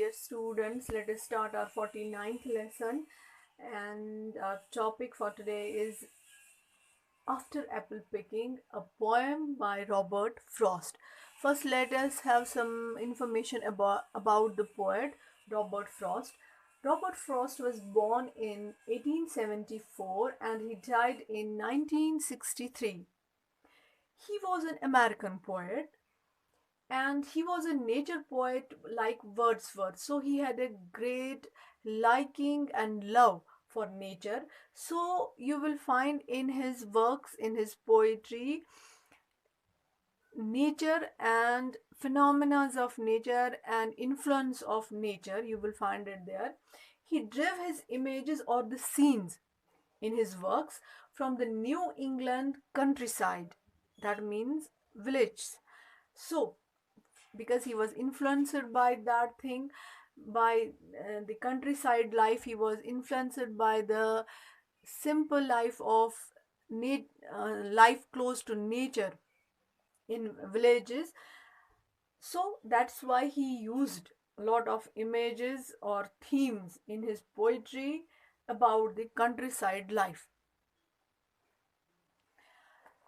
Dear students, let us start our 49th lesson, and our topic for today is After Apple Picking, a poem by Robert Frost. First, let us have some information about the poet Robert Frost. Robert Frost was born in 1874 and he died in 1963. He was an American poet and he was a nature poet like Wordsworth, so he had a great liking and love for nature. So you will find in his works, in his poetry, nature and phenomena of nature and influence of nature, you will find it there. He drew his images or the scenes in his works from the New England countryside, that means villages. So because he was influenced by that thing, by the countryside life, he was influenced by the simple life of life close to nature in villages. So that's why he used a lot of images or themes in his poetry about the countryside life.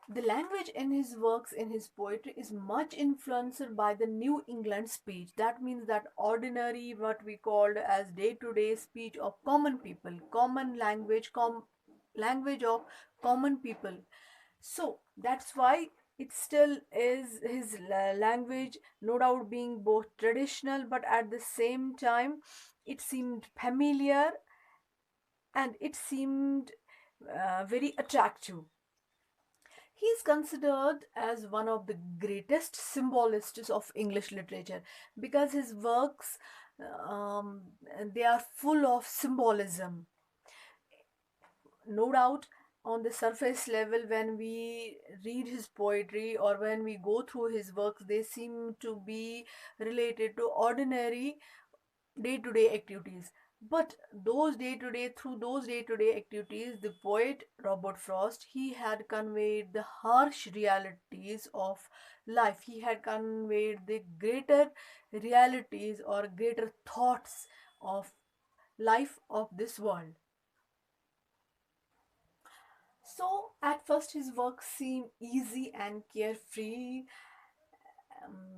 The language in his works, in his poetry, is much influenced by the New England speech. That means that ordinary, what we called as day-to-day speech of common people, common language, language of common people. So that's why it still is his language, no doubt being both traditional, but at the same time, it seemed familiar and it seemed very attractive. He is considered as one of the greatest symbolists of English literature because his works, um, they are full of symbolism. No doubt, on the surface level, when we read his poetry or when we go through his works, they seem to be related to ordinary day-to-day activities. But through those day-to-day activities, the poet Robert Frost, he had conveyed the harsh realities of life. He had conveyed the greater realities or greater thoughts of life of this world. So at first his works seem easy and carefree,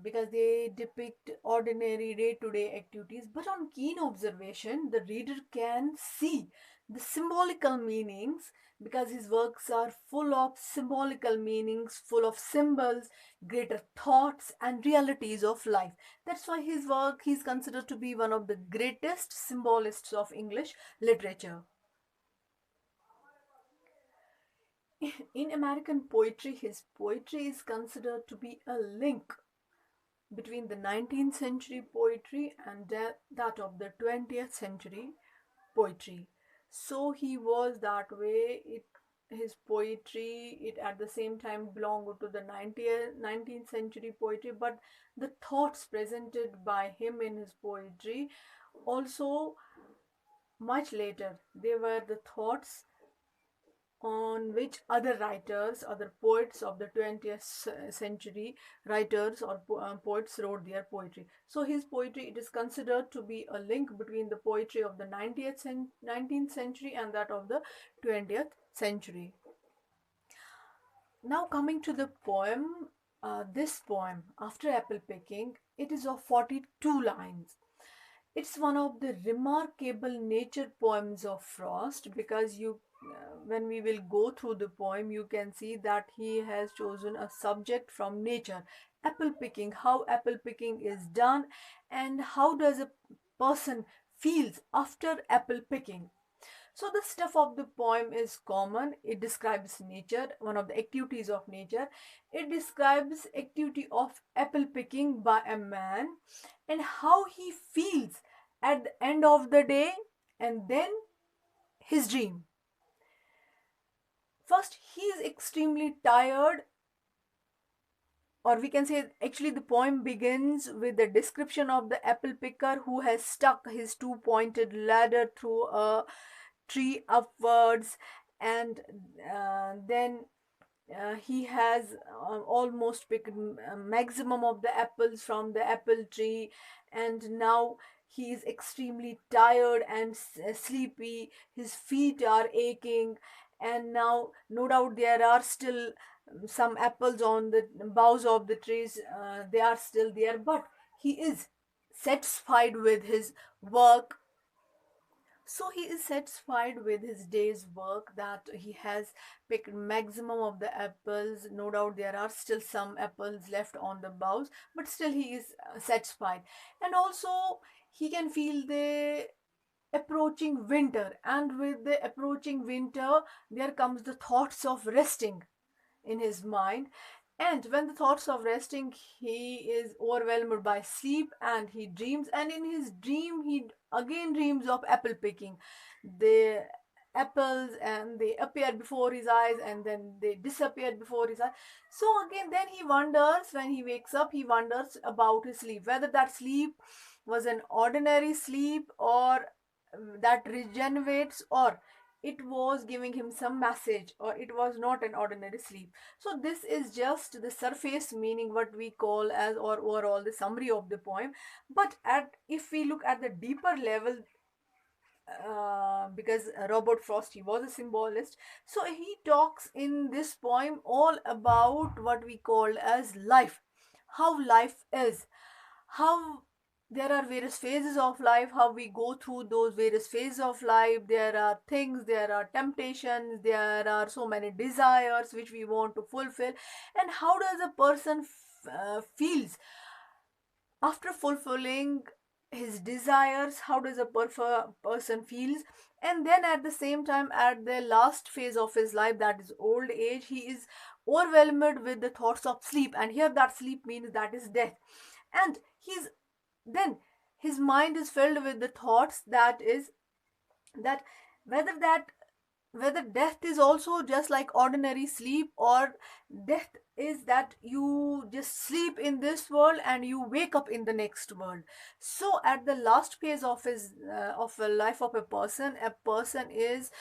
because they depict ordinary day-to-day activities, but on keen observation the reader can see the symbolical meanings, because his works are full of symbolical meanings, full of symbols, greater thoughts and realities of life. That's why his work, he's considered to be one of the greatest symbolists of English literature. In American poetry, his poetry is considered to be a link between the 19th century poetry and that of the 20th century poetry. So he was that way. His poetry, it at the same time belonged to the 19th century poetry, but the thoughts presented by him in his poetry also much later, they were the thoughts on which other writers, other poets of the 20th century writers or poets wrote their poetry. So his poetry, it is considered to be a link between the poetry of the 19th century and that of the 20th century. Now coming to the poem, this poem, After Apple Picking, it is of 42 lines. It's one of the remarkable nature poems of Frost, because when we will go through the poem, you can see that he has chosen a subject from nature. Apple picking, how apple picking is done, and how does a person feels after apple picking. So the stuff of the poem is common. It describes nature, one of the activities of nature. It describes activity of apple picking by a man and how he feels at the end of the day, and then his dream. First, he is extremely tired, or we can say actually the poem begins with the description of the apple picker who has stuck his two-pointed ladder through a tree upwards, and then he has almost picked maximum of the apples from the apple tree, and now he is extremely tired and sleepy, his feet are aching, and now no doubt there are still some apples on the boughs of the trees, they are still there, but he is satisfied with his work. So he is satisfied with his day's work, that he has picked maximum of the apples. No doubt there are still some apples left on the boughs, but still he is satisfied. And also he can feel the approaching winter, and with the approaching winter there comes the thoughts of resting in his mind. And when the thoughts of resting, he is overwhelmed by sleep and he dreams, and in his dream he again dreams of apple picking. The apples, and they appear before his eyes and then they disappear before his eyes. So again, then he wonders, when he wakes up, he wonders about his sleep, whether that sleep was an ordinary sleep, or that regenerates, or it was giving him some message, or it was not an ordinary sleep. So this is just the surface meaning, what we call as, or overall the summary of the poem. But at if we look at the deeper level, because Robert Frost, he was a symbolist, so he talks in this poem all about what we call as life, how life is, how there are various phases of life, how we go through those various phases of life. There are things, there are temptations, there are so many desires which we want to fulfill, and how does a person feels after fulfilling his desires, how does a person feels. And then at the same time, at the last phase of his life, that is old age, he is overwhelmed with the thoughts of sleep, and here that sleep means that is death. And he's then his mind is filled with the thoughts, that is that whether that whether death is also just like ordinary sleep, or death is that you just sleep in this world and you wake up in the next world. So at the last phase of his of a life of a person is,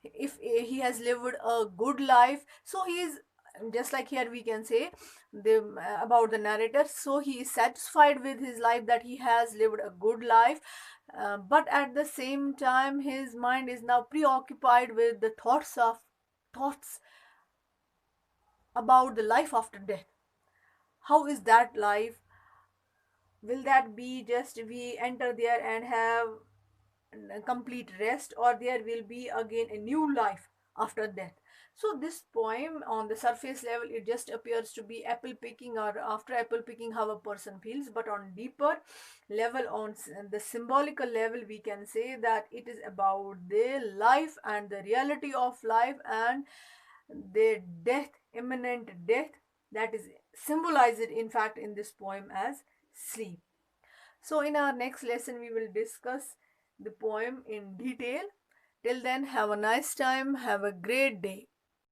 if he has lived a good life, so he is just like, here we can say the about the narrator, so he is satisfied with his life, that he has lived a good life. But at the same time his mind is now preoccupied with the thoughts about the life after death. How is that life? Will that be just we enter there and have a complete rest, or there will be again a new life after death? So this poem, on the surface level, it just appears to be apple picking, or after apple picking how a person feels, but on deeper level, on the symbolical level, we can say that it is about the life and the reality of life, and the death, imminent death, that is symbolized in fact in this poem as sleep. So, in our next lesson, we will discuss the poem in detail. Till then, have a nice time, have a great day.